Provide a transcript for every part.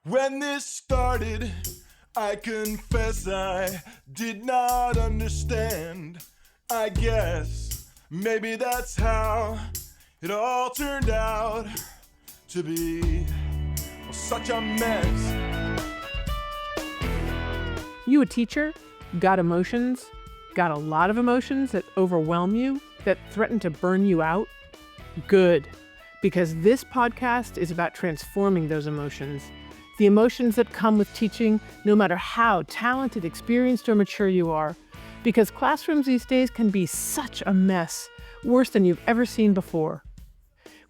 When this started, I confess I did not understand. I guess maybe that's how it all turned out to be such a mess. You a teacher? Got emotions? Got a lot of emotions that overwhelm you, that threaten to burn you out? Good, because this podcast is about transforming those emotions. The emotions that come with teaching, no matter how talented, experienced, or mature you are. Because classrooms these days can be such a mess, worse than you've ever seen before.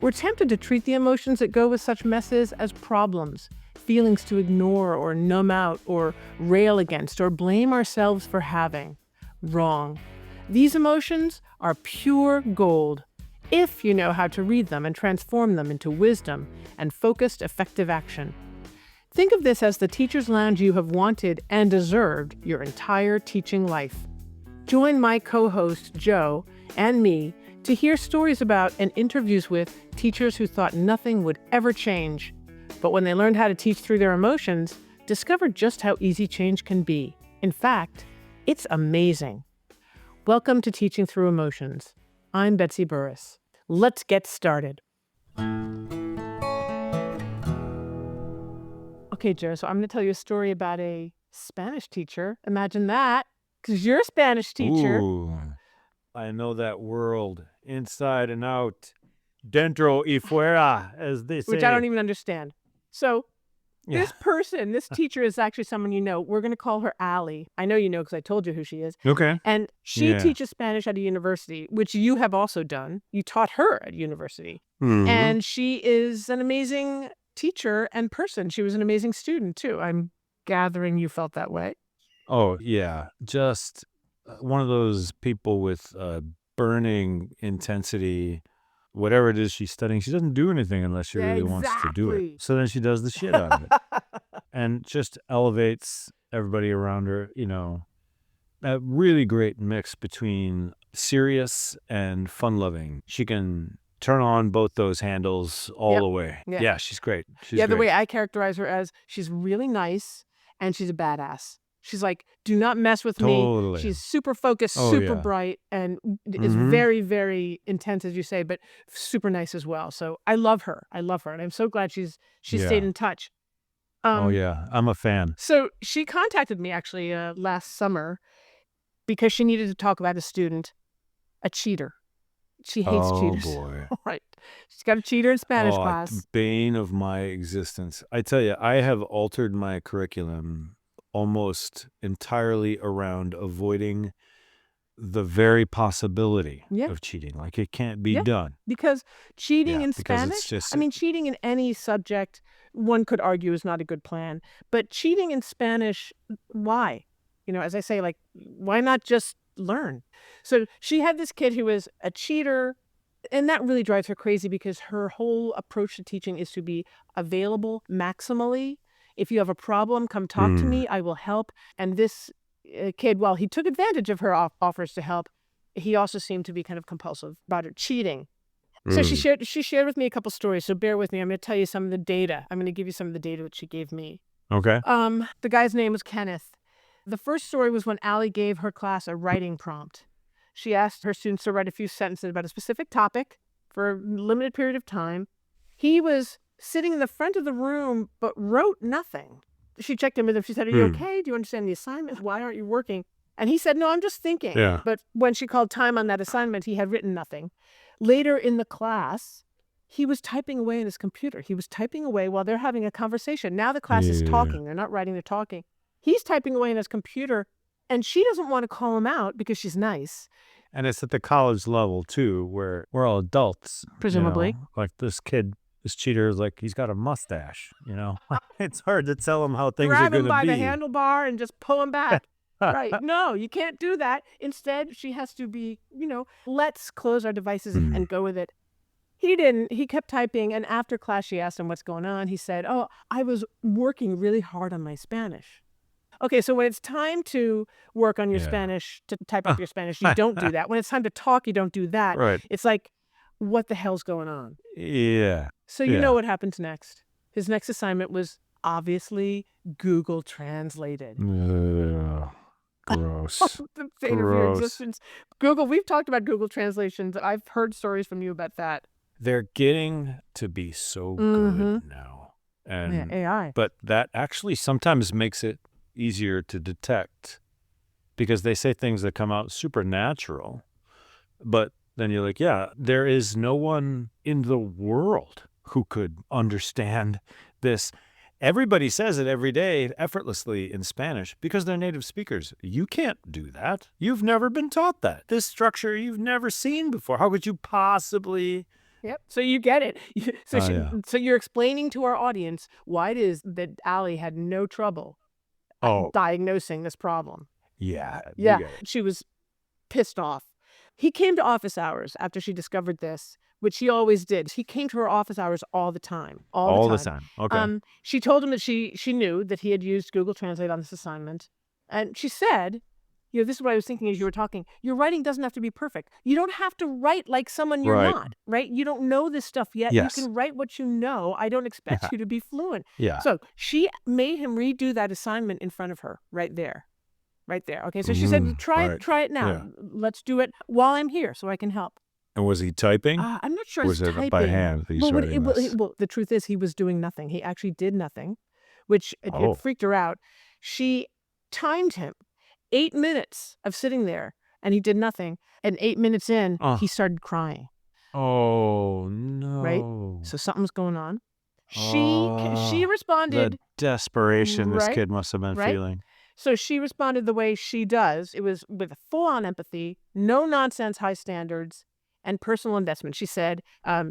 We're tempted to treat the emotions that go with such messes as problems, feelings to ignore or numb out or rail against or blame ourselves for having. Wrong. These emotions are pure gold, if you know how to read them and transform them into wisdom and focused, effective action. Think of this as the teacher's lounge you have wanted and deserved your entire teaching life. Join my co-host, Joe, and me to hear stories about and interviews with teachers who thought nothing would ever change, but when they learned how to teach through their emotions, discovered just how easy change can be. In fact, it's amazing. Welcome to Teaching Through Emotions. I'm Betsy Burris. Let's get started. Okay, Joe, so I'm going to tell you a story about a Spanish teacher. Imagine that, because you're a Spanish teacher. Ooh, I know that world inside and out. Dentro y fuera, as they say. Which I don't even understand. So Yeah. this teacher is actually someone you know. We're going to call her Allie. I know you know because I told you who she is. Okay. And she Yeah. teaches Spanish at a university, which you have also done. You taught her at university. Mhm. And she is an amazing teacher and person. She was an amazing student, too. I'm gathering you felt that way. Oh, yeah. Just one of those people with burning intensity. Whatever it is she's studying, she doesn't do anything unless she really wants to do Exactly. it. So then she does the shit out of it and just elevates everybody around her, you know. A really great mix between serious and fun-loving. She can turn on both those handles all Yep. the way. Yeah. Yeah, she's great. She's The great. way I characterize her as she's really nice and she's a badass. She's like, do not mess with me. Totally. She's super focused, Oh, super yeah. bright, and is Mhm. very, very intense, as you say, but super nice as well. So I love her. And I'm so glad she's Yeah. stayed in touch. Oh, yeah. I'm a fan. So she contacted me actually last summer because she needed to talk about a student, a cheater. She hates Oh, cheaters. boy. Right. She's got a cheater in Spanish Oh, class. bane of my existence. I tell you, I have altered my curriculum almost entirely around avoiding the very possibility Yeah. of cheating. Like, it can't be Yeah. done. Because cheating Yeah, in because it's Spanish, just- I mean, cheating in any subject, one could argue is not a good plan. But cheating in Spanish, why? You know, as I say, like, why not just learn? So she had this kid who was a cheater, and that really drives her crazy because her whole approach to teaching is to be available maximally. If you have a problem, come talk to me. I will help. And this kid, while he took advantage of her offers to help, he also seemed to be kind of compulsive about her cheating. So she shared with me a couple stories. So bear with me. I'm going to tell you some of the data. I'm going to give you some of the data that she gave me. Okay. The guy's name was Kenneth. The first story was when Allie gave her class a writing prompt. She asked her students to write a few sentences about a specific topic for a limited period of time. He was sitting in the front of the room, but wrote nothing. She checked in with him. She said, are you okay? Do you understand the assignment? Why aren't you working? And he said, no, I'm just thinking. Yeah. But when she called time on that assignment, he had written nothing. Later in the class, he was typing away on his computer. He was typing away while they're having a conversation. Now the class is talking. They're not writing, they're talking. He's typing away on his computer, and she doesn't want to call him out because she's nice. And it's at the college level, too, where we're all adults. you Presumably. know? Like this kid, this cheater is like, he's got a mustache, you know? It's hard to tell him how things are Grab going him to by be. the handlebar and just pull him back. Right. No, you can't do that. Instead, she has to be, let's close our devices and go with it. He didn't. He kept typing. And after class, she asked him what's going on. He said, oh, I was working really hard on my Spanish. Okay, so when it's time to work on your Spanish, to type up your Spanish, you don't do that. When it's time to talk, you don't do that. Right. It's like, what the hell's going on? Yeah. So you know what happens next. His next assignment was Obviously, Google translated. Ugh, gross. The state of your Gross. existence. Google, we've talked about Google translations. I've heard stories from you about that. They're getting to be so good now. And Yeah, AI. but that actually sometimes makes it easier to detect because they say things that come out supernatural. But then you're like, yeah, there is no one in the world who could understand this. Everybody says it every day effortlessly in Spanish because they're native speakers. You can't do that. You've never been taught that. This structure you've never seen before. How could you possibly? Yep. So you get it. So, Yeah. so you're explaining to our audience why it is that Allie had no trouble Oh, diagnosing this problem. yeah. you Yeah. get it. She was pissed off. He came to office hours after she discovered this, which he always did. He came to her office hours all the time. All the time. Okay. She told him that she knew that he had used Google Translate on this assignment. And she said, this is what I was thinking as you were talking. Your writing doesn't have to be perfect. You don't have to write like someone you're Right. not, right? You don't know this stuff yet. Yes. You can write what you know. I don't expect you to be fluent. Yeah. So she made him redo that assignment in front of her right there. Right there. Okay. So she said, try it now. Yeah. Let's do it while I'm here so I can help. And was he typing? I'm not sure Or it's was it typing. by hand that he's Well, writing this? well, the truth is he was doing nothing. He actually did nothing, which it Oh. freaked her out. She timed him 8 minutes of sitting there and he did nothing. And 8 minutes in, he started crying. Oh, no. Right? So something's going on. She responded. The desperation this Right, kid must have been right. feeling. So she responded the way she does. It was with full-on empathy, no nonsense, high standards, and personal investment. She said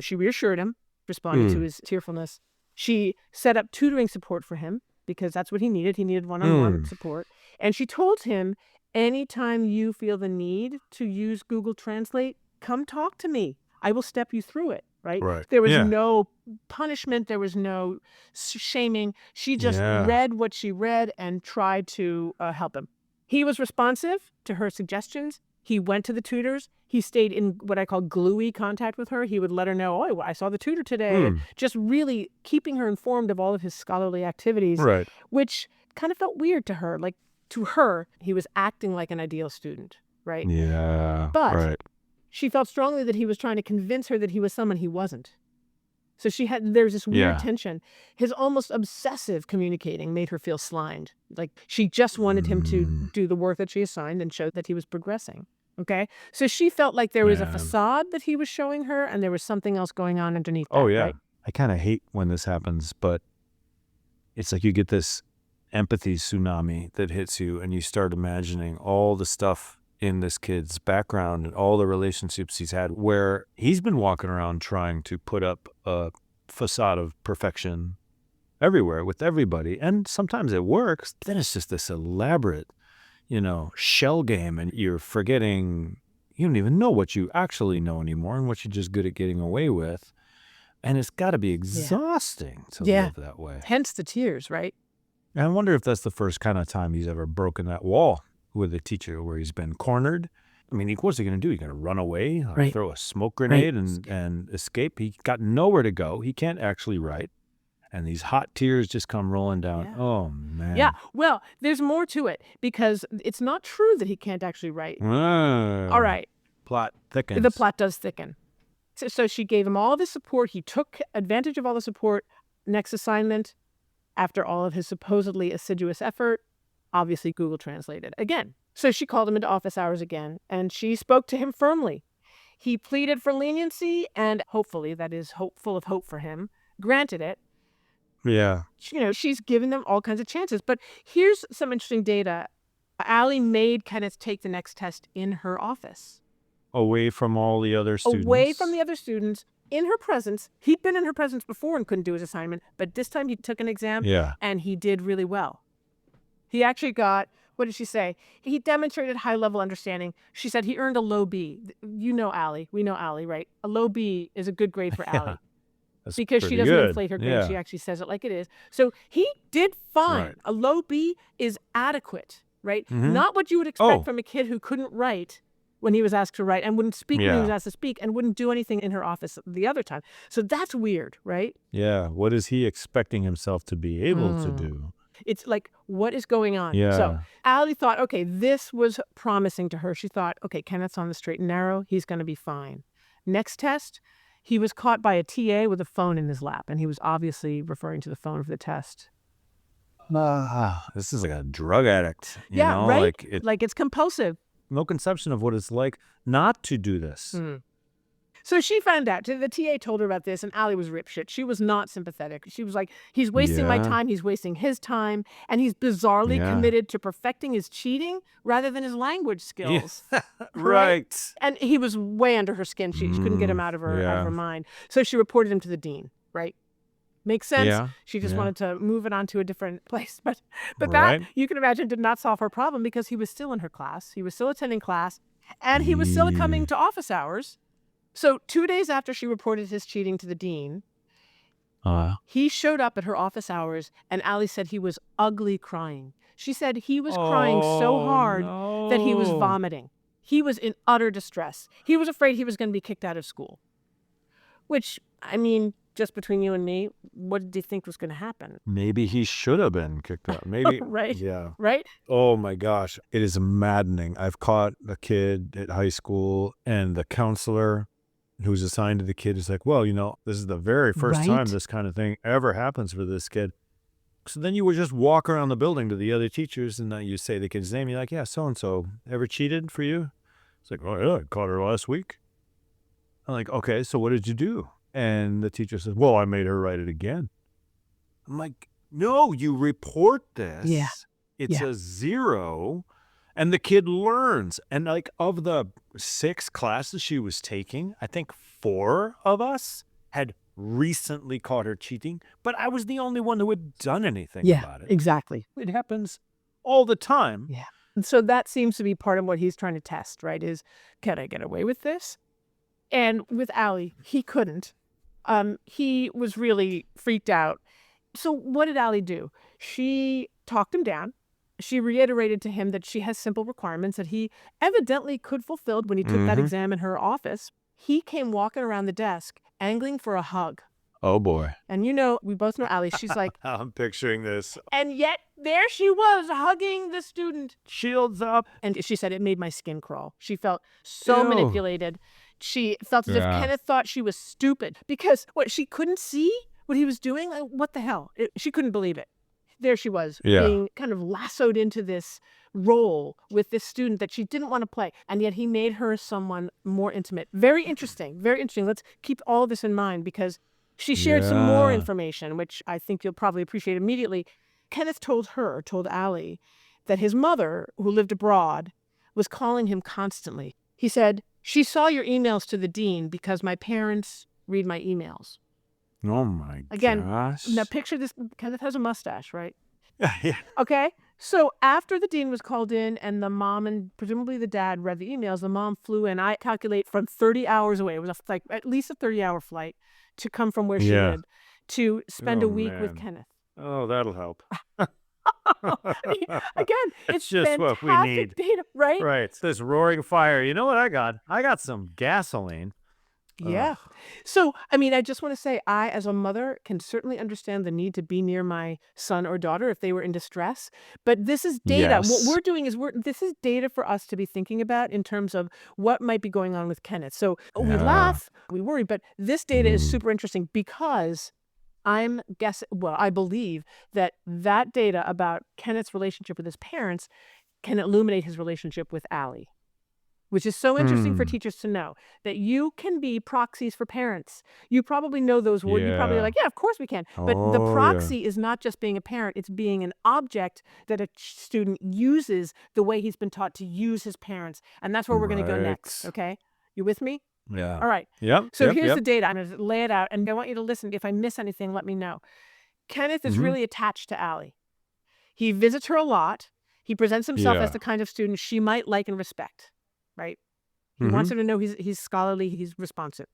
she reassured him, responded to his tearfulness. She set up tutoring support for him because that's what he needed. He needed one-on-one support. And she told him, anytime you feel the need to use Google Translate, come talk to me. I will step you through it. Right? There was no punishment. There was no shaming. She just read what she read and tried to help him. He was responsive to her suggestions. He went to the tutors. He stayed in what I call gluey contact with her. He would let her know, oh, I saw the tutor today. Just really keeping her informed of all of his scholarly activities, which kind of felt weird to her. Like, to her, he was acting like an ideal student, right? Yeah. But she felt strongly that he was trying to convince her that he was someone he wasn't. So there's this weird tension. His almost obsessive communicating made her feel slimed. Like she just wanted him to do the work that she assigned and show that he was progressing. Okay? So she felt like there was a facade that he was showing her and there was something else going on underneath that. Oh, yeah. Right? I kind of hate when this happens, but it's like you get this empathy tsunami that hits you and you start imagining all the stuff in this kid's background and all the relationships he's had where he's been walking around trying to put up a facade of perfection everywhere with everybody. And sometimes it works. Then it's just this elaborate, shell game and you're forgetting, you don't even know what you actually know anymore and what you're just good at getting away with. And it's got to be exhausting to live that way. Hence the tears, right? And I wonder if that's the first kind of time he's ever broken that wall with a teacher where he's been cornered. I mean, what's he going to do? He's going to run away, throw a smoke grenade and escape? He got nowhere to go. He can't actually write. And these hot tears just come rolling down. Yeah. Oh, man. Yeah. Well, there's more to it because it's not true that he can't actually write. All right. Plot thickens. The plot does thicken. So she gave him all the support. He took advantage of all the support. Next assignment, after all of his supposedly assiduous effort, obviously Google translated again. So she called him into office hours again, and she spoke to him firmly. He pleaded for leniency, and hopefully, that is full of hope for him, granted it. Yeah. She's given them all kinds of chances. But here's some interesting data. Allie made Kenneth take the next test in her office. Away from all the other students. Away from the other students, in her presence. He'd been in her presence before and couldn't do his assignment, but this time he took an exam, and he did really well. He actually got, what did she say? He demonstrated high-level understanding. She said he earned a low B. You know Allie. We know Allie, right? A low B is a good grade for Allie. Because she doesn't inflate her grade. She actually says it like it is. So he did fine. Right. A low B is adequate, right? Not what you would expect from a kid who couldn't write, when he was asked to write and wouldn't speak when he was Yeah. asked to speak and wouldn't do anything in her office the other time. So that's weird, right? Yeah. What is he expecting himself to be able to Mm. do? It's like, what is going on? So Yeah. Allie thought, okay, this was promising to her. She thought, okay, Kenneth's on the straight and narrow. He's going to be fine. Next test, he was caught by a TA with a phone in his lap, and he was obviously referring to the phone for the test. This is like a drug addict. You Yeah, know, right? like It's compulsive. no conception of what it's like not to do this. So she found out. The TA told her about this, and Allie was ripshit. She was not sympathetic. She was like, he's wasting my Yeah. time. He's wasting his time. And he's bizarrely Yeah. committed to perfecting his cheating rather than his language skills. Right. And he was way under her skin. She couldn't get him out of her mind. So she reported him to the dean, right? Makes sense. Yeah. She just wanted to move it on to a different place. But Right. that, you can imagine, did not solve her problem because he was still in her class. He was still attending class. And he was still coming to office hours. So 2 days after she reported his cheating to the dean, he showed up at her office hours, and Allie said he was ugly crying. She said he was crying so hard that he was vomiting. He was in utter distress. He was afraid he was going to be kicked out of school. Which, I mean, just between you and me, what did you think was going to happen? Maybe he should have been kicked out. Maybe. Right? Yeah. Right? Oh my gosh. It is maddening. I've caught a kid at high school, and the counselor who's assigned to the kid is like, well, you know, this is the very first time Right. this kind of thing ever happens for this kid. So then you would just walk around the building to the other teachers, and you say the kid's name. You're like, yeah, so-and-so ever cheated for you? It's like, oh, yeah, I caught her last week. I'm like, okay, so what did you do? And the teacher says, well, I made her write it again. I'm like, no, you report this. Yeah. It's Yeah. a 0, and the kid learns. And like, of the 6 classes she was taking, I think 4 of us had recently caught her cheating, but I was the only one who had done anything about it. Exactly. It happens all the time. Yeah. And so that seems to be part of what he's trying to test, right? Is, can I get away with this? And with Allie, he couldn't. He was really freaked out. So what did Allie do? She talked him down. She reiterated to him that she has simple requirements that he evidently could fulfill when he took that exam in her office. He came walking around the desk, angling for a hug. Oh, boy. And you know, we both know Allie. She's like, I'm picturing this. and yet there she was hugging the student. Shields up. And she said it made my skin crawl. She felt so Ew. manipulated. She felt as if Yeah. Kenneth thought she was stupid because she couldn't see what he was doing. What the hell? She couldn't believe it. There she was, being kind of lassoed into this role with this student that she didn't want to play. And yet he made her someone more intimate. Very interesting. Very interesting. Let's keep all of this in mind because she shared some more information, which I think you'll probably appreciate immediately. Kenneth told Allie, that his mother, who lived abroad, was calling him constantly. He said, she saw your emails to the dean because my parents read my emails. Oh, my Again, gosh. Now picture this. Kenneth has a mustache, right? Yeah. Okay. So after the dean was called in and the mom and presumably the dad read the emails, the mom flew in, I calculate, from 30 hours away. It was like at least a 30-hour flight to come from where she lived to spend a week with man. Kenneth. Oh, that'll help. Again, it's just what we fantastic need. data, right? Right. This roaring fire. You know what I got? I got some gasoline. Yeah. Ugh. So, I mean, I just want to say, I, as a mother, can certainly understand the need to be near my son or daughter if they were in distress. But this is data. What Yes. we're doing is this is data for us to be thinking about in terms of what might be going on with Kenneth. So we Yeah. laugh, we worry, but this data is super interesting because I believe that data about Kenneth's relationship with his parents can illuminate his relationship with Allie. Which is so interesting for teachers to know, that you can be proxies for parents. You probably know those words. You probably are like, yeah, of course we can. But the proxy is not just being a parent. It's being an object that a student uses the way he's been taught to use his parents. And that's where we're going to go next. Right. Okay? You with me? Yeah. All right. Yep. So yep, here's yep. the data. I'm going to lay it out. And I want you to listen. If I miss anything, let me know. Kenneth is really attached to Allie. He visits her a lot. He presents himself as the kind of student she might like and respect. Right? He wants her to know he's scholarly, he's responsive.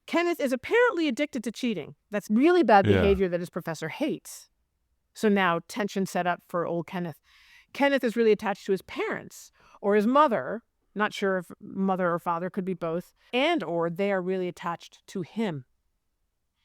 Kenneth is apparently addicted to cheating. That's really bad behavior that his professor hates. So now tension set up for old Kenneth. Kenneth is really attached to his parents or his mother, Not sure if mother or father, could be both, and or they are really attached to him.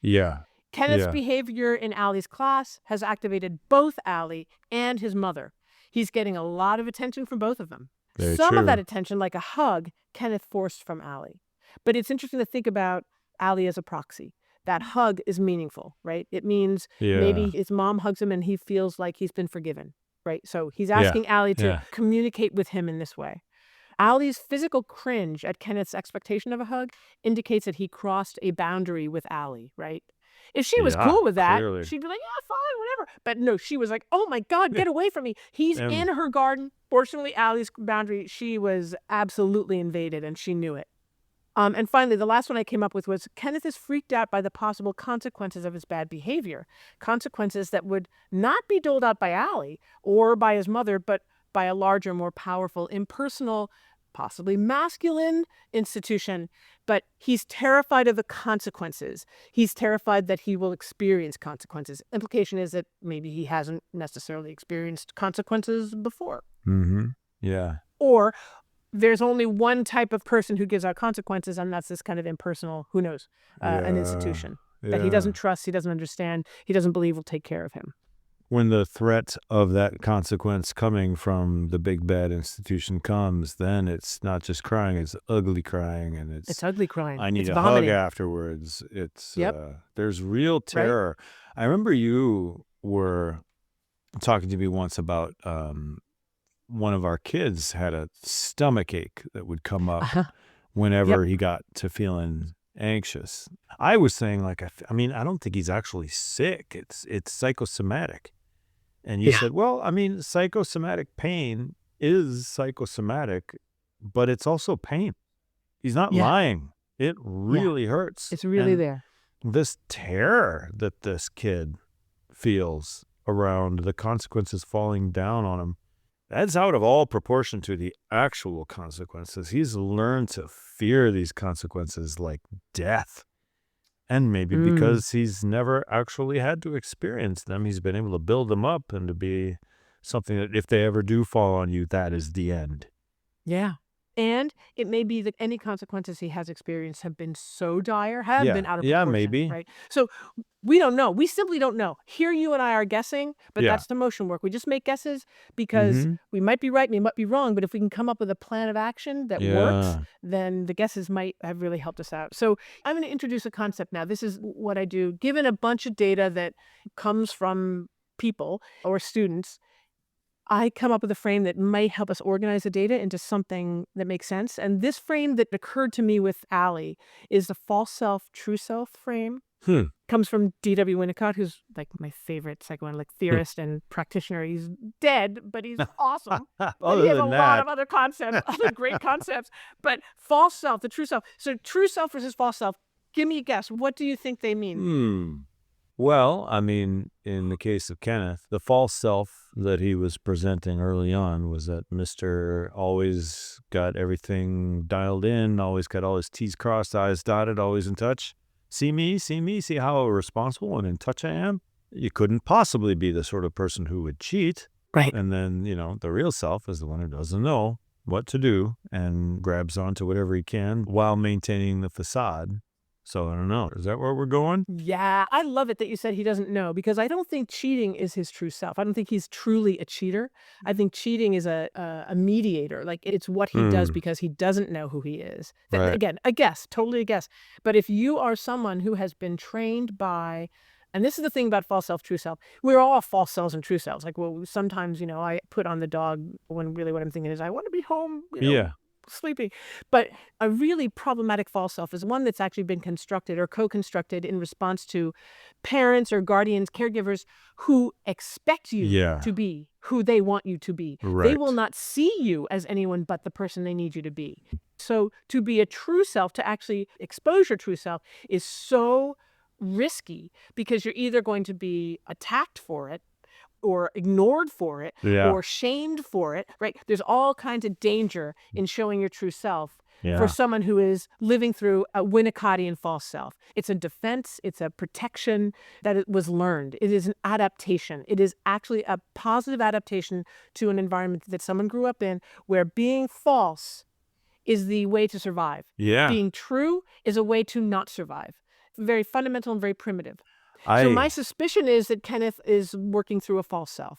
Yeah. Kenneth's Yeah. behavior in Allie's class has activated both Allie and his mother. He's getting a lot of attention from both of them. Very Some of true. that attention, like a hug, Kenneth forced from Allie. But it's interesting to think about Allie as a proxy. That hug is meaningful, right? It means maybe Yeah. his mom hugs him and he feels like he's been forgiven, right? So he's Yeah. asking Allie to Yeah. communicate with him in this way. Allie's physical cringe at Kenneth's expectation of a hug indicates that he crossed a boundary with Allie, right? If she was Yeah, cool with that, clearly. she'd be like, yeah, fine, whatever. But no, she was like, oh my God, get away from me. He's And- in her garden. Fortunately, Allie's boundary, she was absolutely invaded and she knew it. And finally, the last one I came up with was Kenneth is freaked out by the possible consequences of his bad behavior. Consequences that would not be doled out by Allie or by his mother, but by a larger, more powerful, impersonal, possibly masculine institution. But he's terrified of the consequences. He's terrified that he will experience consequences. Implication is that maybe he hasn't necessarily experienced consequences before. Mm-hmm. Yeah. Or there's only one type of person who gives out consequences, and that's this kind of impersonal, who knows, an institution that he doesn't trust, he doesn't understand, he doesn't believe will take care of him. When the threat of that consequence coming from the big bad institution comes, then it's not just crying, it's ugly crying, and It's ugly crying. I need it's a vomiting. hug afterwards. It's Yep. There's real terror. I remember you were talking to me once about one of our kids had a stomach ache that would come up whenever he got to feeling anxious. I was saying, like, I mean, I don't think he's actually sick. It's psychosomatic. And you said, well, I mean, psychosomatic pain is psychosomatic, but it's also pain. He's not lying. It really hurts. It's really And there. this terror that this kid feels around the consequences falling down on him, that's out of all proportion to the actual consequences. He's learned to fear these consequences like death. And maybe because he's never actually had to experience them, he's been able to build them up and to be something that if they ever do fall on you, that is the end. Yeah. And it may be that any consequences he has experienced have been so dire, have been out of proportion. Maybe. Right? So we don't know. We simply don't know. Here you and I are guessing, but that's the motion work. We just make guesses because we might be right, we might be wrong, but if we can come up with a plan of action that works, then the guesses might have really helped us out. So I'm going to introduce a concept now. This is what I do. Given a bunch of data that comes from people or students, I come up with a frame that might help us organize the data into something that makes sense. And this frame that occurred to me with Allie is the false self, true self frame. Comes from D.W. Winnicott, who's like my favorite psychoanalytic theorist and practitioner. He's dead, but he's awesome. But he has a lot of other concepts, other great concepts. But false self, the true self. So true self versus false self. Give me a guess. What do you think they mean? Well, I mean, in the case of Kenneth, the false self that he was presenting early on was that Mr. always got everything dialed in, always got all his T's crossed, I's dotted, always in touch. See me, see how responsible and in touch I am. You couldn't possibly be the sort of person who would cheat. Right. And then, the real self is the one who doesn't know what to do and grabs onto whatever he can while maintaining the facade. So I don't know. Is that where we're going? Yeah, I love it that you said he doesn't know, because I don't think cheating is his true self. I don't think he's truly a cheater. I think cheating is a mediator. Like, it's what he does because he doesn't know who he is. Right. Again, a guess, totally a guess. But if you are someone who has been trained by, and this is the thing about false self, true self, we're all false selves and true selves. Like, well, sometimes, I put on the dog when really what I'm thinking is I want to be home, sleeping. But a really problematic false self is one that's actually been constructed or co-constructed in response to parents or guardians, caregivers who expect you to be who they want you to be. Right. They will not see you as anyone but the person they need you to be. So to be a true self, to actually expose your true self, is so risky because you're either going to be attacked for it, or ignored for it, or shamed for it, right? There's all kinds of danger in showing your true self for someone who is living through a Winnicottian false self. It's a defense, it's a protection that it was learned. It is an adaptation. It is actually a positive adaptation to an environment that someone grew up in where being false is the way to survive. Yeah. Being true is a way to not survive. Very fundamental and very primitive. So my suspicion is that Kenneth is working through a false self.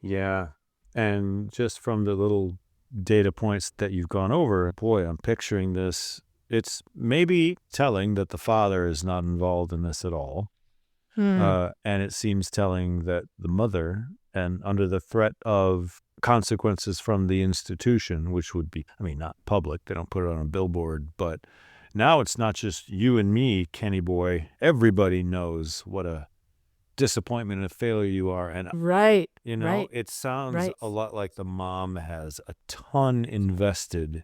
Yeah. And just from the little data points that you've gone over, boy, I'm picturing this. It's maybe telling that the father is not involved in this at all. And it seems telling that the mother, and under the threat of consequences from the institution, which would be, I mean, not public, they don't put it on a billboard, but now it's not just you and me, Kenny boy. Everybody knows what a disappointment and a failure you are. And, Right. you know, right. it sounds Right. a lot like the mom has a ton invested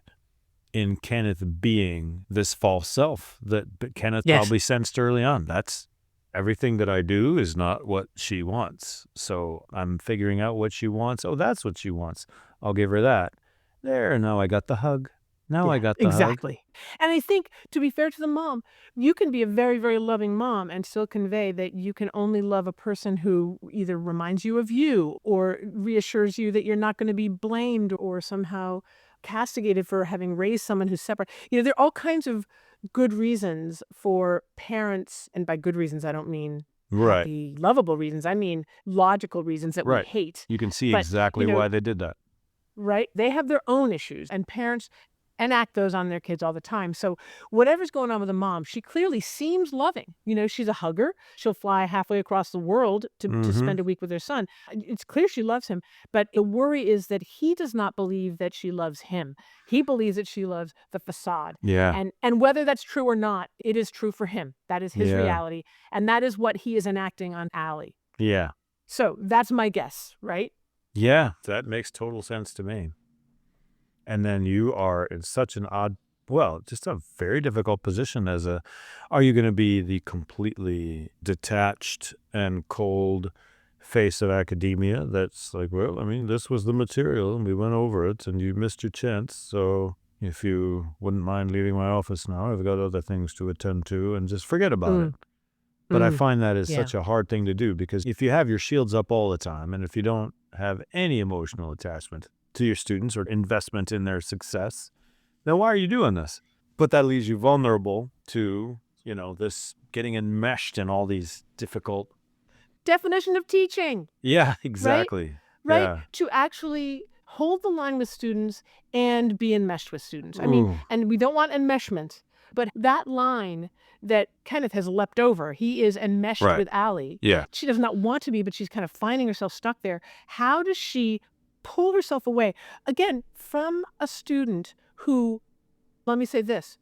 in Kenneth being this false self that Kenneth Yes. probably sensed early on. That's everything that I do is not what she wants. So I'm figuring out what she wants. Oh, that's what she wants. I'll give her that. There, now I got the hug. Now I Yeah, got the hug. exactly. And I think, to be fair to the mom, you can be a very, very loving mom and still convey that you can only love a person who either reminds you of you or reassures you that you're not going to be blamed or somehow castigated for having raised someone who's separate. You know, there are all kinds of good reasons for parents, and by good reasons, I don't mean Right. happy, lovable reasons. I mean logical reasons that Right. we hate. You can see But, exactly you know, why they did that. Right? They have their own issues, and parents enact those on their kids all the time. So whatever's going on with the mom, she clearly seems loving. You know, she's a hugger. She'll fly halfway across the world to spend a week with her son. It's clear she loves him. But the worry is that he does not believe that she loves him. He believes that she loves the facade. Yeah. And whether that's true or not, it is true for him. That is his Yeah. reality. And that is what he is enacting on Allie. Yeah. So that's my guess, right? Yeah. That makes total sense to me. And then you are in such an odd, well, just a very difficult position as are you going to be the completely detached and cold face of academia that's like, well, I mean, this was the material and we went over it and you missed your chance. So if you wouldn't mind leaving my office now, I've got other things to attend to and just forget about it. But I find that is such a hard thing to do because if you have your shields up all the time and if you don't have any emotional attachment to your students or investment in their success, then why are you doing this? But that leaves you vulnerable to, you know, this getting enmeshed in all these difficult. Definition of teaching. Yeah, exactly. Right? Yeah. To actually hold the line with students and be enmeshed with students. I mean, Ooh. and we don't want enmeshment, but that line that Kenneth has leapt over, he is enmeshed Right. with Allie. Yeah. She does not want to be, but she's kind of finding herself stuck there. How does she pull herself away, again, from a student who, let me say this,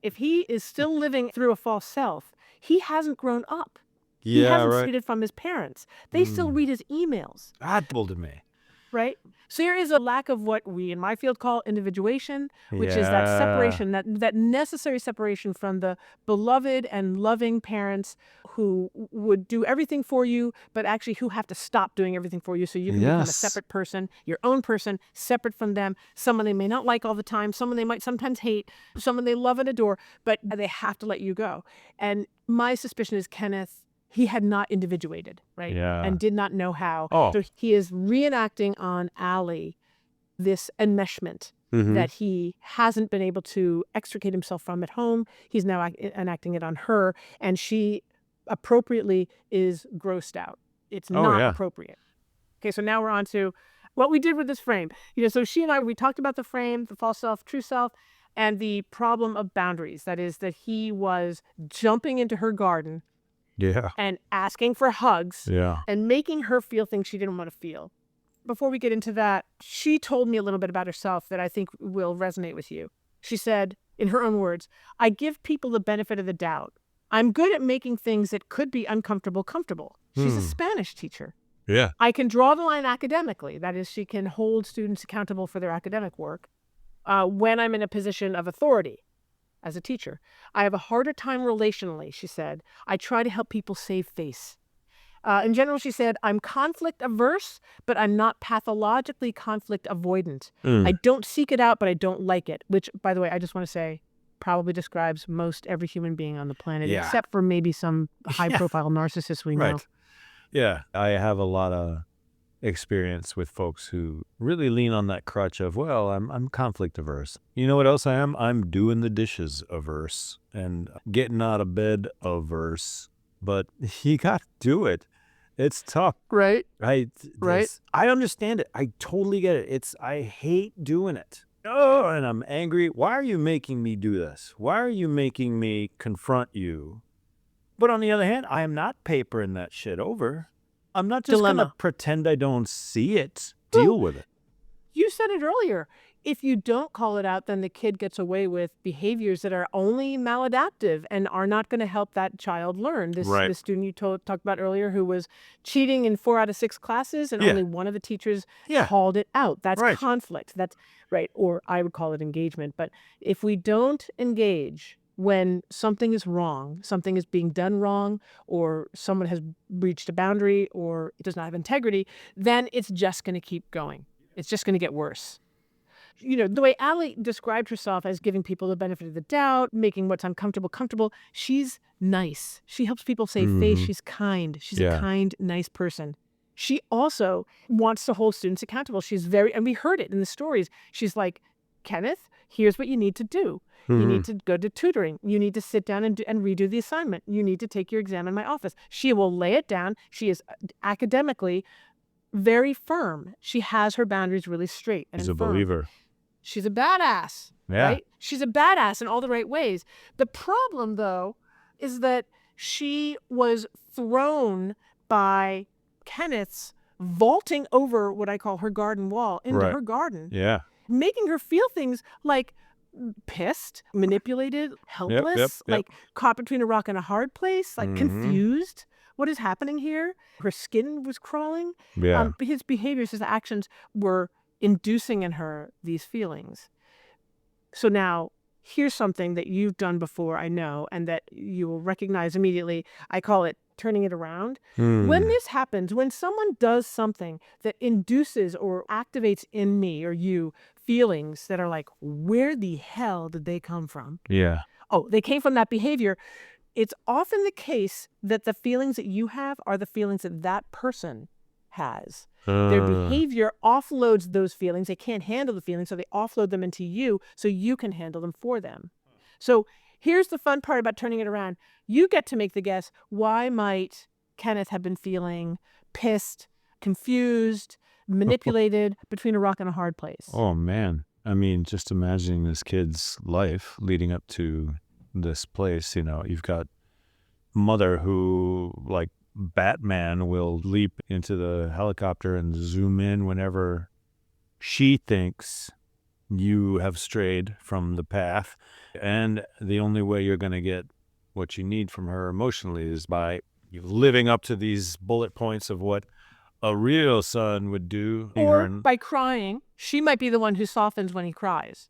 if he is still living through a false self, he hasn't grown up. He Yeah, hasn't right. seen it from his parents. They still read his emails, That to me. right? So there is a lack of what we in my field call individuation, which is that Yeah. separation, that necessary separation from the beloved and loving parents who would do everything for you, but actually who have to stop doing everything for you so you can become a Yes. separate person, your own person, separate from them, someone they may not like all the time, someone they might sometimes hate, someone they love and adore, but they have to let you go. And my suspicion is Kenneth, he had not individuated, right? Yeah. And did not know how. Oh. So he is reenacting on Allie this enmeshment that he hasn't been able to extricate himself from at home. He's now enacting it on her, and she appropriately is grossed out. It's not yeah. appropriate. Okay, so now we're on to what we did with this frame. You know, so she and I, we talked about the frame, the false self, true self, and the problem of boundaries. That is that he was jumping into her garden Yeah. and asking for hugs Yeah. and making her feel things she didn't want to feel. Before we get into that, she told me a little bit about herself that I think will resonate with you. She said, in her own words, I give people the benefit of the doubt. I'm good at making things that could be uncomfortable comfortable. She's a Spanish teacher. Yeah. I can draw the line academically. That is, she can hold students accountable for their academic work when I'm in a position of authority as a teacher. I have a harder time relationally, she said. I try to help people save face. In general, she said, I'm conflict averse, but I'm not pathologically conflict avoidant. I don't seek it out, but I don't like it, which, by the way, I just want to say probably describes most every human being on the planet, Yeah. except for maybe some high-profile narcissists we know. Right. Yeah. I have a lot of experience with folks who really lean on that crutch of, well, I'm conflict averse. You know what else I am? I'm doing the dishes averse and getting out of bed averse. But you got to do it. It's tough. Right. Right. Right. I understand it. I totally get it. I hate doing it. Oh, and I'm angry. Why are you making me do this? Why are you making me confront you? But on the other hand, I am not papering that shit over. I'm not just going to Dilemma. pretend I don't see it. Deal with it. You said it earlier. If you don't call it out, then the kid gets away with behaviors that are only maladaptive and are not going to help that child learn. This student you talked about earlier who was cheating in 4 out of 6 classes and only one of the teachers called it out. That's conflict. That's right. Or I would call it engagement. But if we don't engage when something is wrong, something is being done wrong, or someone has breached a boundary or it does not have integrity, then it's just going to keep going. It's just going to get worse. You know, the way Allie described herself as giving people the benefit of the doubt, making what's uncomfortable comfortable, she's nice. She helps people save face. She's kind. She's a kind, nice person. She also wants to hold students accountable. She's and we heard it in the stories. She's like, Kenneth, here's what you need to do. You need to go to tutoring. You need to sit down and redo the assignment. You need to take your exam in my office. She will lay it down. She is academically very firm. She has her boundaries really straight and She's a firm. believer. She's a badass, right? She's a badass in all the right ways. The problem, though, is that she was thrown by Kenneth's vaulting over what I call her garden wall into her garden. Yeah. Making her feel things like pissed, manipulated, helpless, like caught between a rock and a hard place, like confused. What is happening here? Her skin was crawling. Yeah. His behaviors, his actions were inducing in her these feelings. So now here's something that you've done before, I know, and that you will recognize immediately. I call it turning it around. When this happens, when someone does something that induces or activates in me or you feelings that are like, where the hell did they come from? Yeah. Oh, they came from that behavior. It's often the case that the feelings that you have are the feelings that that person has. Their behavior offloads those feelings. They can't handle the feelings, so they offload them into you so you can handle them for them. So here's the fun part about turning it around. You get to make the guess, why might Kenneth have been feeling pissed, confused, manipulated, between a rock and a hard place? Oh, man. I mean, just imagining this kid's life leading up to this place, you know, you've got mother who, like Batman, will leap into the helicopter and zoom in whenever she thinks you have strayed from the path. And the only way you're going to get what you need from her emotionally is by you living up to these bullet points of what a real son would do. Or by crying. She might be the one who softens when he cries.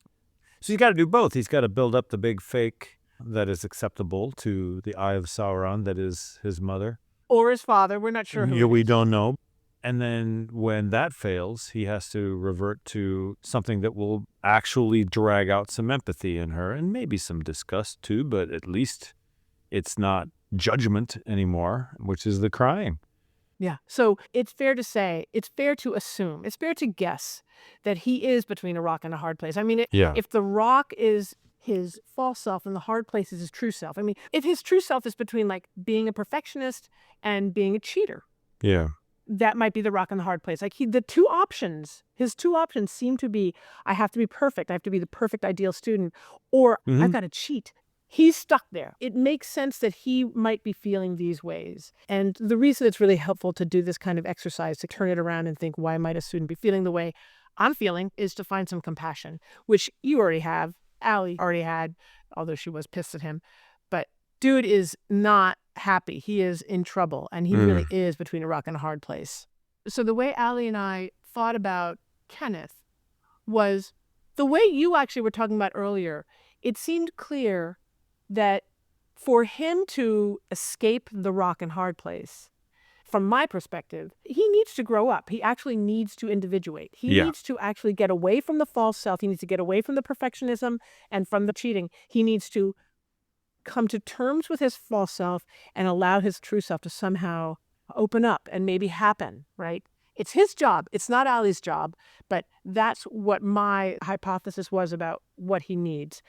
So he's got to do both. He's got to build up the big fake that is acceptable to the eye of Sauron, that is his mother. Or his father. We're not sure who. We don't know. And then when that fails, he has to revert to something that will actually drag out some empathy in her and maybe some disgust too, but at least it's not judgment anymore, which is the crying. Yeah. So it's fair to say, it's fair to assume, it's fair to guess that he is between a rock and a hard place. I mean, if the rock is his false self and the hard place is his true self. I mean, if his true self is between like being a perfectionist and being a cheater. Yeah. That might be the rock and the hard place. Like his two options seem to be, I have to be perfect. I have to be the perfect ideal student, or I've got to cheat. He's stuck there. It makes sense that he might be feeling these ways. And the reason it's really helpful to do this kind of exercise, to turn it around and think, why might a student be feeling the way I'm feeling, is to find some compassion, which you already have. Allie already had, although she was pissed at him. But dude is not happy. He is in trouble, and he really is between a rock and a hard place. So the way Allie and I thought about Kenneth was the way you actually were talking about earlier. It seemed clear that for him to escape the rock and hard place, from my perspective, he needs to grow up. He actually needs to individuate. He needs to actually get away from the false self. He needs to get away from the perfectionism and from the cheating. He needs to come to terms with his false self and allow his true self to somehow open up and maybe happen, right? It's his job. It's not Ali's job, but that's what my hypothesis was about what he needs.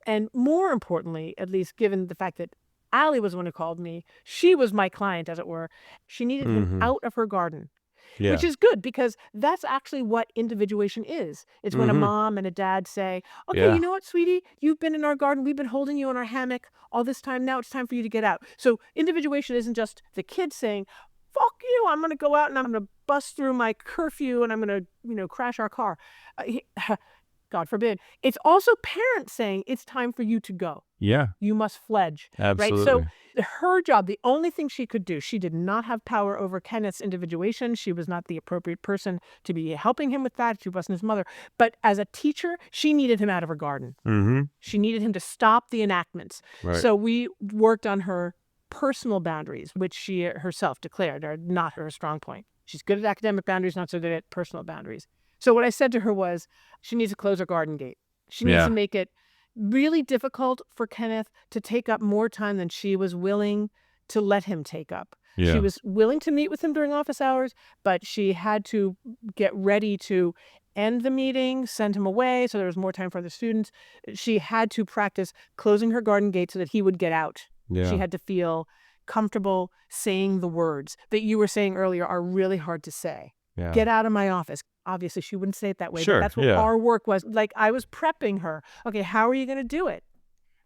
And more importantly, at least given the fact that Ali was the one who called me, she was my client, as it were. She needed him out of her garden, Yeah. which is good because that's actually what individuation is. It's when a mom and a dad say, okay, you know what, sweetie, you've been in our garden. We've been holding you in our hammock all this time. Now it's time for you to get out. So individuation isn't just the kid saying, fuck you, I'm going to go out and I'm going to bust through my curfew and I'm going to, crash our car. God forbid. It's also parents saying it's time for you to go. Yeah. You must fledge. Absolutely. Right? So her job, the only thing she could do, she did not have power over Kenneth's individuation. She was not the appropriate person to be helping him with that. She wasn't his mother. But as a teacher, she needed him out of her garden. She needed him to stop the enactments. Right. So we worked on her personal boundaries, which she herself declared are not her strong point. She's good at academic boundaries, not so good at personal boundaries. So what I said to her was, she needs to close her garden gate. She needs to make it really difficult for Kenneth to take up more time than she was willing to let him take up. Yeah. She was willing to meet with him during office hours, but she had to get ready to end the meeting, send him away so there was more time for the students. She had to practice closing her garden gate so that he would get out. Yeah. She had to feel comfortable saying the words that you were saying earlier are really hard to say. Yeah. Get out of my office. Obviously, she wouldn't say it that way, Sure, but that's what yeah. our work was. Like, I was prepping her. Okay, how are you going to do it?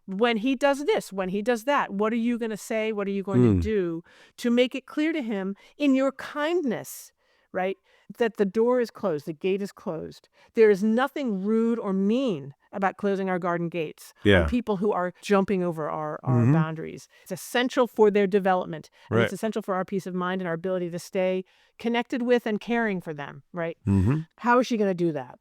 When he does this, when he does that, what are you going to say? What are you going to do to make it clear to him in your kindness, right, that the door is closed, the gate is closed. There is nothing rude or mean about closing our garden gates Yeah. on people who are jumping over our boundaries. It's essential for their development. And Right. it's essential for our peace of mind and our ability to stay connected with and caring for them, right? How is she going to do that?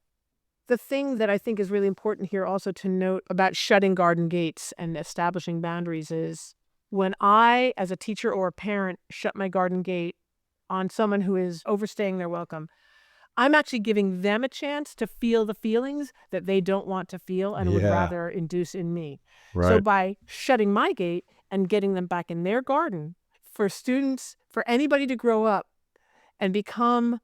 The thing that I think is really important here also to note about shutting garden gates and establishing boundaries is when I, as a teacher or a parent, shut my garden gate on someone who is overstaying their welcome, I'm actually giving them a chance to feel the feelings that they don't want to feel and would Yeah. rather induce in me. Right. So by shutting my gate and getting them back in their garden, for students, for anybody to grow up and become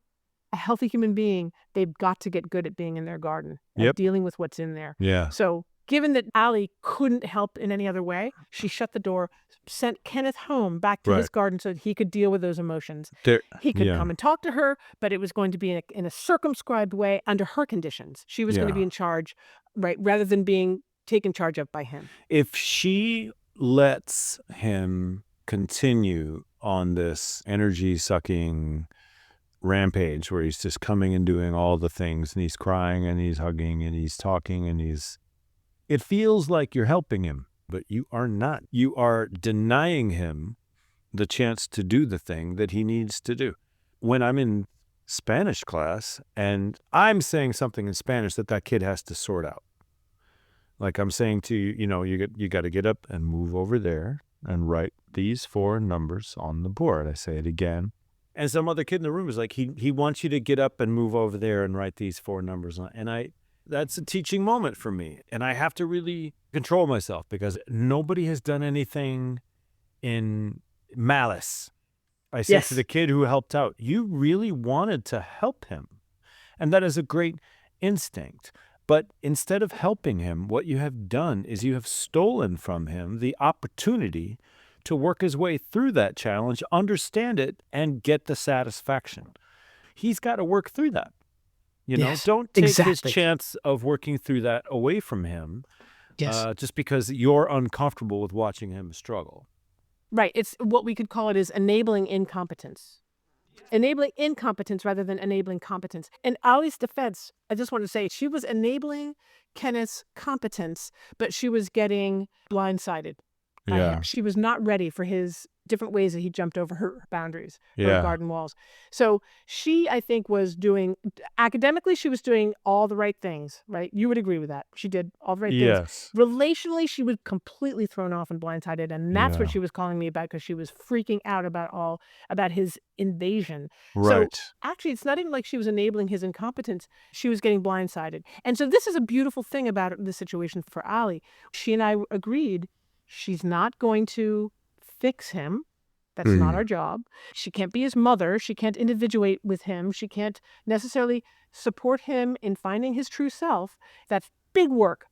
a healthy human being, they've got to get good at being in their garden and Yep. dealing with what's in there. Yeah. So given that Ali couldn't help in any other way, she shut the door, sent Kenneth home back to his Right. garden so that he could deal with those emotions. There, He could yeah. come and talk to her, but it was going to be in a circumscribed way under her conditions. She was going to Yeah. be in charge, right, rather than being taken charge of by him. If she lets him continue on this energy sucking rampage where he's just coming and doing all the things and he's crying and he's hugging and he's talking and it feels like you're helping him, but you are not. You are denying him the chance to do the thing that he needs to do. When I'm in Spanish class and I'm saying something in Spanish that kid has to sort out. Like I'm saying to you, you got to get up and move over there and write these 4 numbers on the board. I say it again. And some other kid in the room is like, he wants you to get up and move over there and write these 4 numbers on. And that's a teaching moment for me. And I have to really control myself because nobody has done anything in malice. I said Yes. to the kid who helped out, you really wanted to help him. And that is a great instinct. But instead of helping him, what you have done is you have stolen from him the opportunity to work his way through that challenge, understand it, and get the satisfaction. He's got to work through that. Yes, Don't take his exactly. chance of working through that away from him Yes. just because you're uncomfortable with watching him struggle. Right. It's what we could call it is enabling incompetence. Enabling incompetence rather than enabling competence. In Ali's defense, I just want to say she was enabling Kenneth's competence, but she was getting blindsided by Yeah. him. She was not ready for his different ways that he jumped over her boundaries, her Yeah. garden walls. So she, I think, was doing, academically, she was doing all the right things, right? You would agree with that. She did all the right things. Yes. Relationally, she was completely thrown off and blindsided, and that's what Yeah. she was calling me about because she was freaking out about his invasion. Right. So actually, it's not even like she was enabling his incompetence. She was getting blindsided. And so this is a beautiful thing about the situation for Ali. She and I agreed she's not going to fix him. That's not our job. She can't be his mother. She can't individuate with him. She can't necessarily support him in finding his true self. That's big work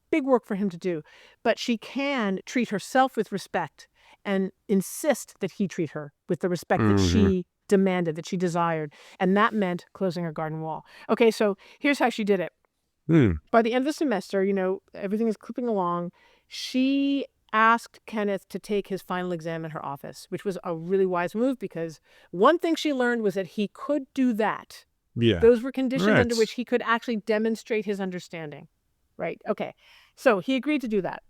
for him to do. But she can treat herself with respect and insist that he treat her with the respect that she demanded, that she desired. And that meant closing her garden wall. Okay, so here's how she did it. By the end of the semester, everything is clipping along. She asked Kenneth to take his final exam in her office, which was a really wise move because one thing she learned was that he could do that. Yeah. Those were conditions under which he could actually demonstrate his understanding. Right? Okay. So he agreed to do that.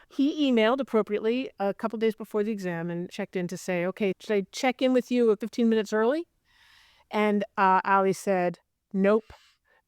He emailed appropriately a couple days before the exam and checked in to say, okay, should I check in with you 15 minutes early? And Allie said, nope.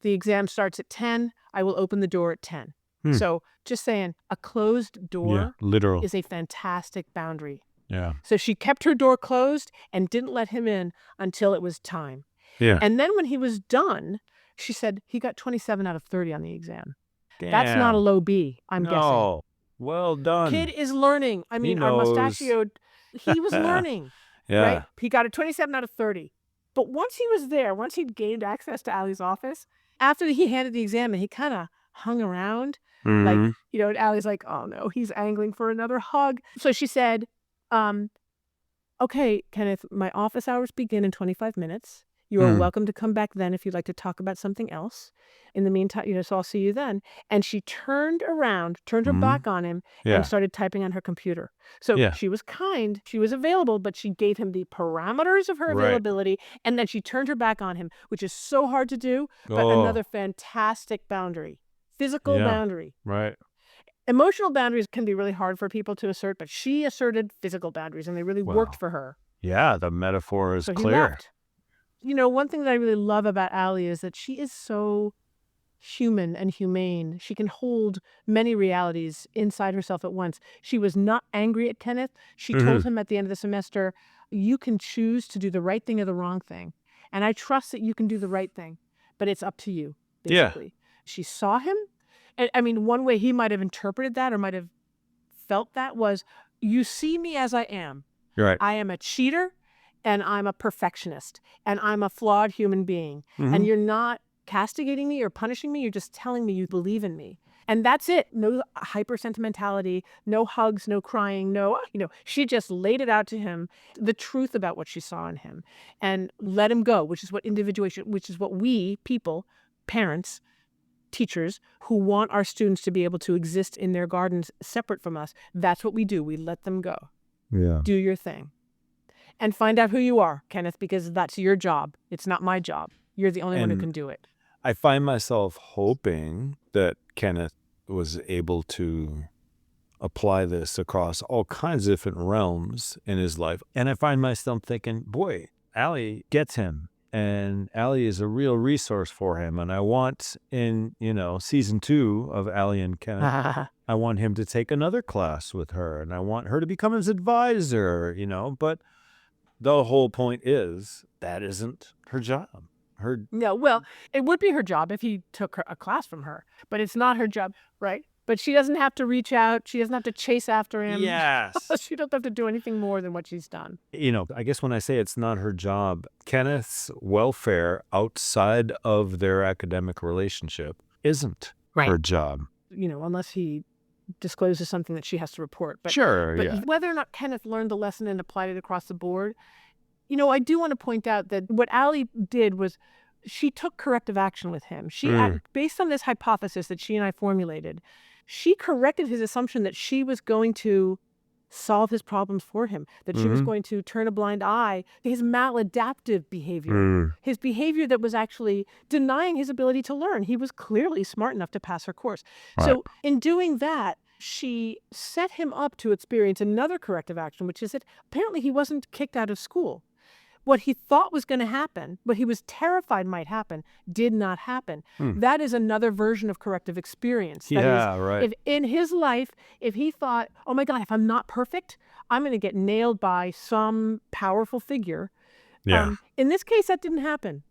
The exam starts at 10. I will open the door at 10. So just saying, a closed door is a fantastic boundary. Yeah. So she kept her door closed and didn't let him in until it was time. Yeah. And then when he was done, she said he got 27 out of 30 on the exam. Damn. That's not a low B, I'm guessing. No. Well done. Kid is learning. I mean, our mustachioed, he was learning. Yeah. Right? He got a 27 out of 30. But once he was there, once he'd gained access to Allie's office, after he handed the exam and he kind of hung around, like, and Allie's like, oh no, he's angling for another hug. So she said, okay, Kenneth, my office hours begin in 25 minutes. You are welcome to come back then if you'd like to talk about something else. In the meantime, so I'll see you then. And she turned around, turned her back on him, and started typing on her computer. So she was kind, she was available, but she gave him the parameters of her availability, and then she turned her back on him, which is so hard to do, but another fantastic boundary. Physical boundary. Right. Emotional boundaries can be really hard for people to assert, but she asserted physical boundaries, and they really worked for her. Yeah, the metaphor is so clear. He left. One thing that I really love about Allie is that she is so human and humane. She can hold many realities inside herself at once. She was not angry at Kenneth. She told him at the end of the semester, you can choose to do the right thing or the wrong thing. And I trust that you can do the right thing, but it's up to you, basically. Yeah. She saw him. And I mean, one way he might have interpreted that or might have felt that was, you see me as I am. You're right. I am a cheater. And I'm a perfectionist, and I'm a flawed human being. And you're not castigating me or punishing me. You're just telling me you believe in me. And that's it. No hyper-sentimentality, no hugs, no crying, she just laid it out to him, the truth about what she saw in him, and let him go, which is what individuation, which is what we, people, parents, teachers who want our students to be able to exist in their gardens separate from us, that's what we do. We let them go. Yeah. Do your thing. And find out who you are, Kenneth, because that's your job. It's not my job. You're the only one who can do it. I find myself hoping that Kenneth was able to apply this across all kinds of different realms in his life. And I find myself thinking, boy, Allie gets him. And Allie is a real resource for him. And I want in, season 2 of Allie and Kenneth, I want him to take another class with her. And I want her to become his advisor, but the whole point is that isn't her job. No, well, it would be her job if he took a class from her, but it's not her job, right? But she doesn't have to reach out. She doesn't have to chase after him. Yes. She doesn't have to do anything more than what she's done. I guess when I say it's not her job, Kenneth's welfare outside of their academic relationship isn't her job. Unless he discloses something that she has to report. But whether or not Kenneth learned the lesson and applied it across the board, I do want to point out that what Allie did was she took corrective action with him. She, based on this hypothesis that she and I formulated, she corrected his assumption that she was going to solve his problems for him, that she was going to turn a blind eye to his maladaptive behavior, his behavior that was actually denying his ability to learn. He was clearly smart enough to pass her course. Right. So in doing that, she set him up to experience another corrective action, which is that apparently he wasn't kicked out of school. What he thought was going to happen, what he was terrified might happen, did not happen. That is another version of corrective experience. That is, right. If in his life, if he thought, oh my God, if I'm not perfect, I'm going to get nailed by some powerful figure. Yeah. In this case, that didn't happen.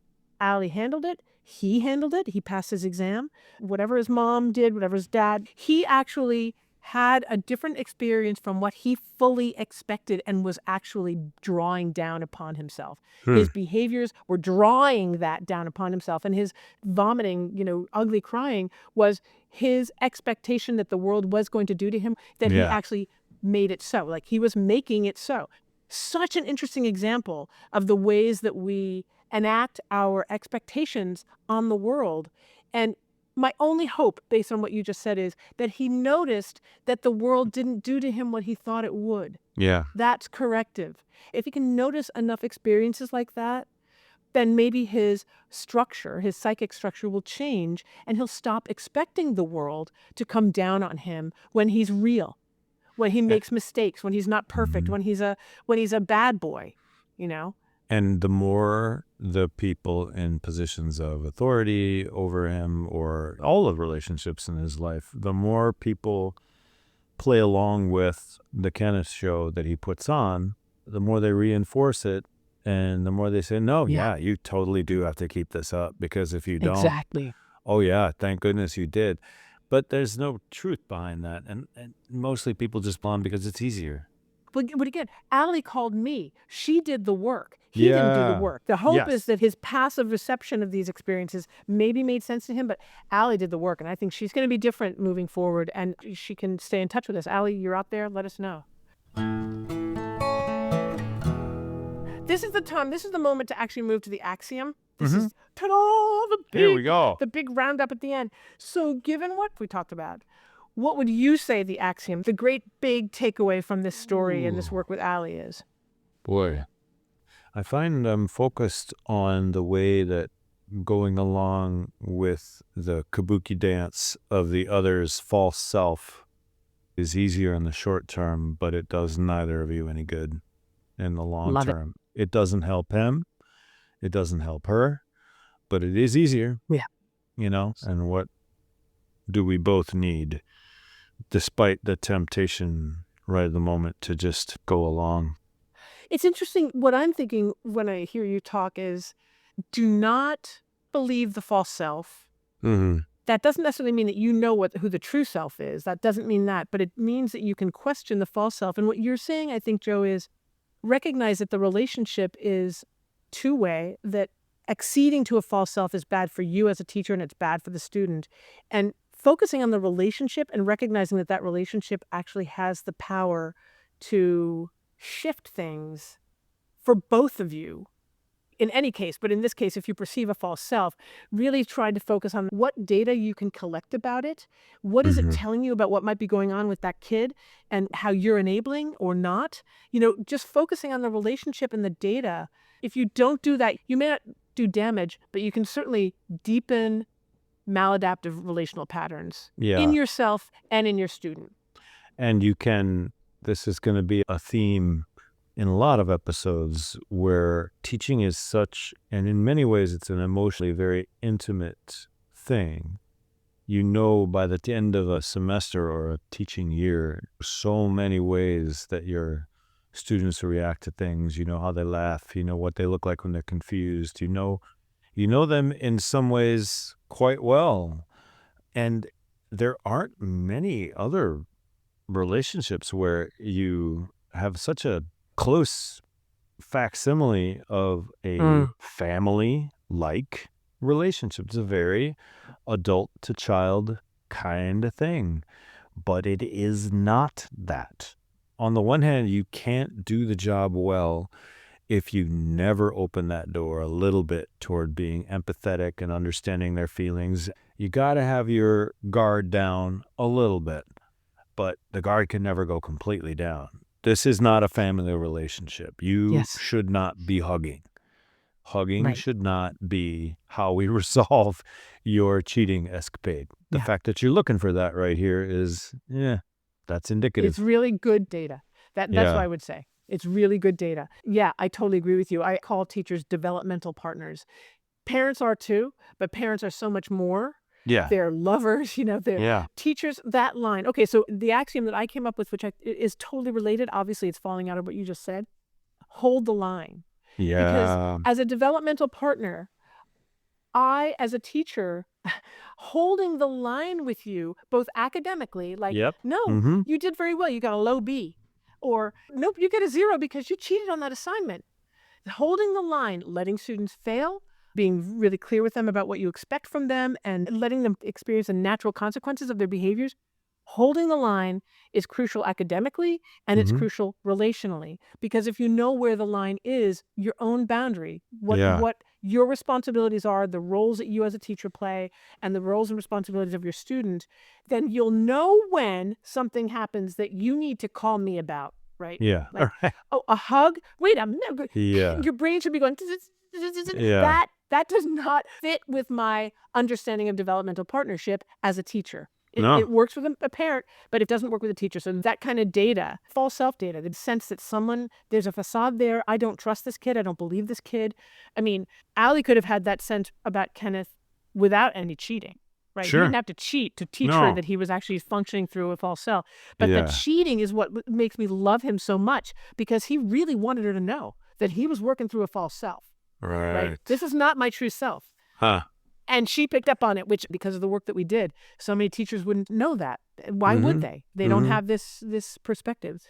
Allie handled it. He handled it. He passed his exam. Whatever his mom did, whatever his dad, he actually had a different experience from what he fully expected and was actually drawing down upon himself. His behaviors were drawing that down upon himself, and his vomiting, ugly crying was his expectation that the world was going to do to him, that he Yeah. actually made it so. Like he was making it so. Such an interesting example of the ways that we enact our expectations on the world. And my only hope, based on what you just said, is that he noticed that the world didn't do to him what he thought it would. Yeah. That's corrective. If he can notice enough experiences like that, then maybe his structure, his psychic structure will change, and he'll stop expecting the world to come down on him when he's real, when he makes mistakes, when he's not perfect, when he's a bad boy, And the more the people in positions of authority over him, or all of relationships in his life, the more people play along with the Kenneth show that he puts on, the more they reinforce it. And the more they say, no, yeah, you totally do have to keep this up, because if you don't, Exactly. oh yeah, thank goodness you did. But there's no truth behind that. And mostly people just bond because it's easier. But again, Allie called me. She did the work. He didn't do the Yeah. work. The hope Yes. is that his passive reception of these experiences maybe made sense to him, but Allie did the work. And I think she's going to be different moving forward, and she can stay in touch with us. Allie, you're out there. Let us know. This is the time. This is the moment to actually move to the axiom. This is, ta-da, Here we go. the big roundup at the end. So given what we talked about, what would you say the axiom, the great big takeaway from this story and this work with Allie is? Boy, I find I'm focused on the way that going along with the kabuki dance of the other's false self is easier in the short term, but it does neither of you any good in the long Love it. term. It doesn't help him. It doesn't help her, but it is easier. Yeah. And what do we both need, despite the temptation right at the moment to just go along? It's interesting. What I'm thinking when I hear you talk is, do not believe the false self. Mm-hmm. That doesn't necessarily mean that you know who the true self is. That doesn't mean that, but it means that you can question the false self. And what you're saying, I think, Joe, is recognize that the relationship is two-way, that acceding to a false self is bad for you as a teacher and it's bad for the student. And focusing on the relationship and recognizing that that relationship actually has the power to shift things for both of you in any case. But in this case, if you perceive a false self, really try to focus on what data you can collect about it. What is it telling you about what might be going on with that kid and how you're enabling or not? Just focusing on the relationship and the data. If you don't do that, you may not do damage, but you can certainly deepen maladaptive relational patterns in yourself and in your student. And this is going to be a theme in a lot of episodes, where teaching is such, and in many ways it's an emotionally very intimate thing. By the end of a semester or a teaching year, so many ways that your students react to things. You know how they laugh, what they look like when they're confused, you know them in some ways quite well. And there aren't many other relationships where you have such a close facsimile of a family-like relationship. It's a very adult to child kind of thing, but it is not that. On the one hand, you can't do the job well if you never open that door a little bit toward being empathetic and understanding their feelings. You got to have your guard down a little bit, but the guard can never go completely down. This is not a family relationship. You should not be hugging. Hugging should not be how we resolve your cheating escapade. The fact that you're looking for that right here is, that's indicative. It's really good data. That's what I would say. It's really good data. Yeah, I totally agree with you. I call teachers developmental partners. Parents are too, but parents are so much more. Yeah. They're lovers, they're teachers. That line. Okay, so the axiom that I came up with, which is totally related, obviously it's falling out of what you just said, hold the line. Yeah. Because as a developmental partner, I, as a teacher, holding the line with you, both academically, like, Yep. no, Mhm. you did very well, you got a low B. Or, nope, you get a 0 because you cheated on that assignment. Holding the line, letting students fail, being really clear with them about what you expect from them, and letting them experience the natural consequences of their behaviors. Holding the line is crucial academically, and it's Mhm. crucial relationally. Because if you know where the line is, your own boundary, Yeah. what your responsibilities are, the roles that you as a teacher play, and the roles and responsibilities of your student, then you'll know when something happens that you need to call me about, right? Yeah. Like, oh, a hug? Wait, Yeah. your brain should be going, Yeah. that does not fit with my understanding of developmental partnership as a teacher. No. It works with a parent, but it doesn't work with a teacher. So that kind of data, false self-data, the sense that there's a facade there, I don't trust this kid, I don't believe this kid. I mean, Allie could have had that sense about Kenneth without any cheating, right? He Sure. didn't have to cheat to teach her No. that he was actually functioning through a false self. But the Yeah. cheating is what makes me love him so much, because he really wanted her to know that he was working through a false self. Right? This is not my true self. Huh. And she picked up on it, which, because of the work that we did, so many teachers wouldn't know that. Why would they? They don't have this perspective.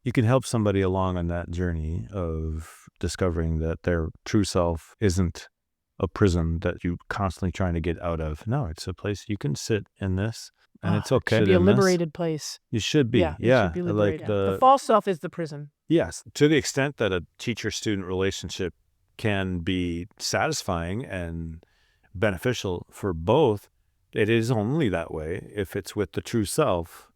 You can help somebody along on that journey of discovering that their true self isn't a prison that you constantly trying to get out of. No, it's a place you can sit in this, and it's okay. It should be a in this. liberated place. You should be. Yeah, it should be Like liberated. The false self is the prison. Yes, to the extent that a teacher-student relationship can be satisfying and beneficial for both, it is only that way if it's with the true self.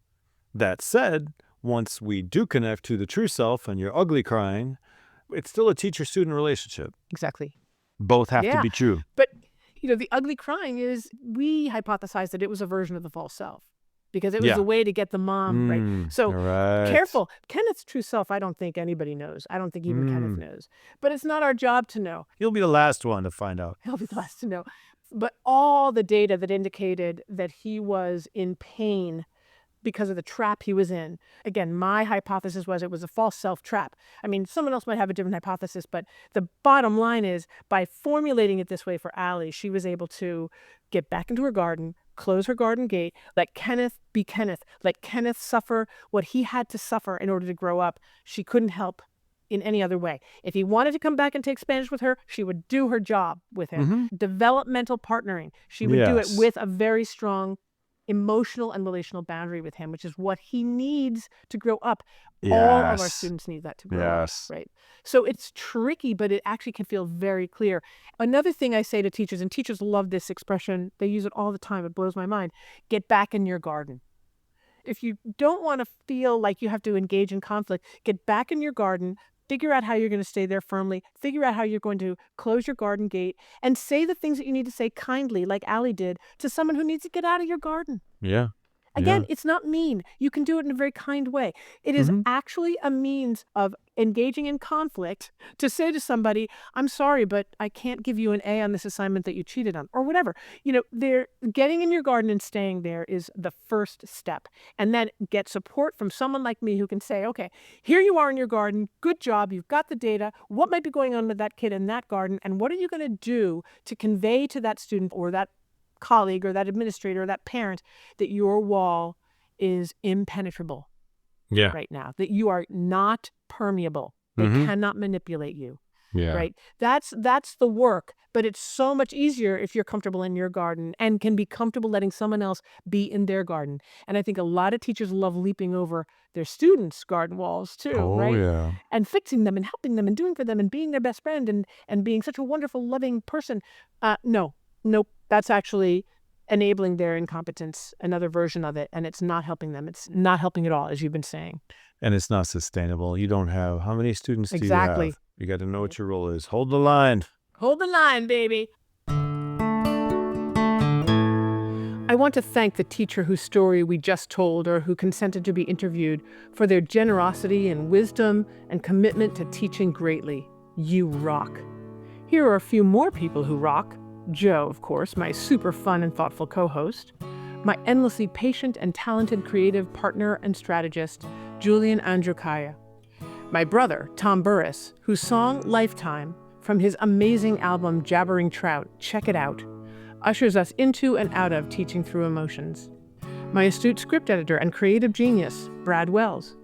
That said, once we do connect to the true self and you're ugly crying, it's still a teacher-student relationship. Exactly. Both have to be true. But, the ugly crying is, we hypothesized that it was a version of the false self, because it was a way to get the mom, right? So careful. Kenneth's true self, I don't think anybody knows. I don't think even Kenneth knows. But it's not our job to know. You'll be the last one to find out. He'll be the last to know. But all the data that indicated that he was in pain because of the trap he was in. Again, my hypothesis was it was a false self trap. I mean, someone else might have a different hypothesis, but the bottom line is, by formulating it this way for Allie, she was able to get back into her garden, close her garden gate, let Kenneth be Kenneth, let Kenneth suffer what he had to suffer in order to grow up. She couldn't help in any other way. If he wanted to come back and take Spanish with her, she would do her job with him. Developmental partnering, she would do it with a very strong emotional and relational boundary with him, which is what he needs to grow up. All of our students need that to grow up, right? So it's tricky, but it actually can feel very clear. Another thing I say to teachers, and teachers love this expression, they use it all the time, it blows my mind: get back in your garden. If you don't want to feel like you have to engage in conflict, get back in your garden, figure out how you're going to stay there firmly, figure out how you're going to close your garden gate, and say the things that you need to say kindly, like Allie did, to someone who needs to get out of your garden. Yeah. Again, it's not mean. You can do it in a very kind way. It is actually a means of engaging in conflict to say to somebody, I'm sorry, but I can't give you an A on this assignment that you cheated on, or whatever. They're getting in your garden and staying there is the first step. And then get support from someone like me who can say, okay, here you are in your garden. Good job. You've got the data. What might be going on with that kid in that garden? And what are you going to do to convey to that student or that colleague or that administrator or that parent that your wall is impenetrable right now, that you are not permeable, they cannot manipulate you, right? That's the work, but it's so much easier if you're comfortable in your garden and can be comfortable letting someone else be in their garden. And I think a lot of teachers love leaping over their students' garden walls too, right? And fixing them and helping them and doing for them and being their best friend and being such a wonderful, loving person. Nope. That's actually enabling their incompetence, another version of it, and it's not helping them. It's not helping at all, as you've been saying. And it's not sustainable. You don't have, how many students do you have? You got to know what your role is. Hold the line. Hold the line, baby. I want to thank the teacher whose story we just told or who consented to be interviewed for their generosity and wisdom and commitment to teaching greatly. You rock. Here are a few more people who rock. Joe, of course, my super fun and thoughtful co-host. My endlessly patient and talented creative partner and strategist, Julian Andrukaya. My brother, Tom Burris, whose song Lifetime, from his amazing album Jabbering Trout, check it out, ushers us into and out of Teaching Through Emotions. My astute script editor and creative genius, Brad Wells.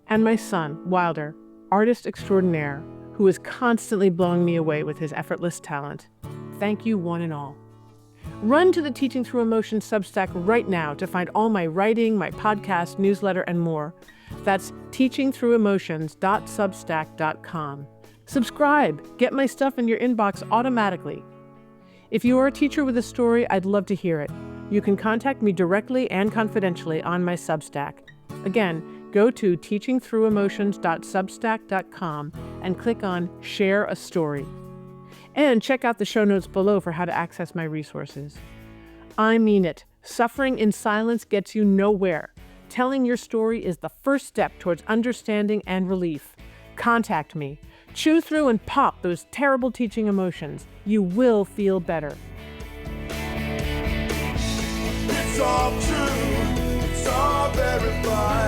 And my son, Wilder, artist extraordinaire, who is constantly blowing me away with his effortless talent. Thank you, one and all. Run to the Teaching Through Emotions Substack right now to find all my writing, my podcast, newsletter, and more. That's teachingthroughemotions.substack.com. Subscribe. Get my stuff in your inbox automatically. If you are a teacher with a story, I'd love to hear it. You can contact me directly and confidentially on my Substack. Again, go to teachingthroughemotions.substack.com and click on Share a Story. And check out the show notes below for how to access my resources. I mean it. Suffering in silence gets you nowhere. Telling your story is the first step towards understanding and relief. Contact me. Chew through and pop those terrible teaching emotions. You will feel better. It's all true, it's all verified.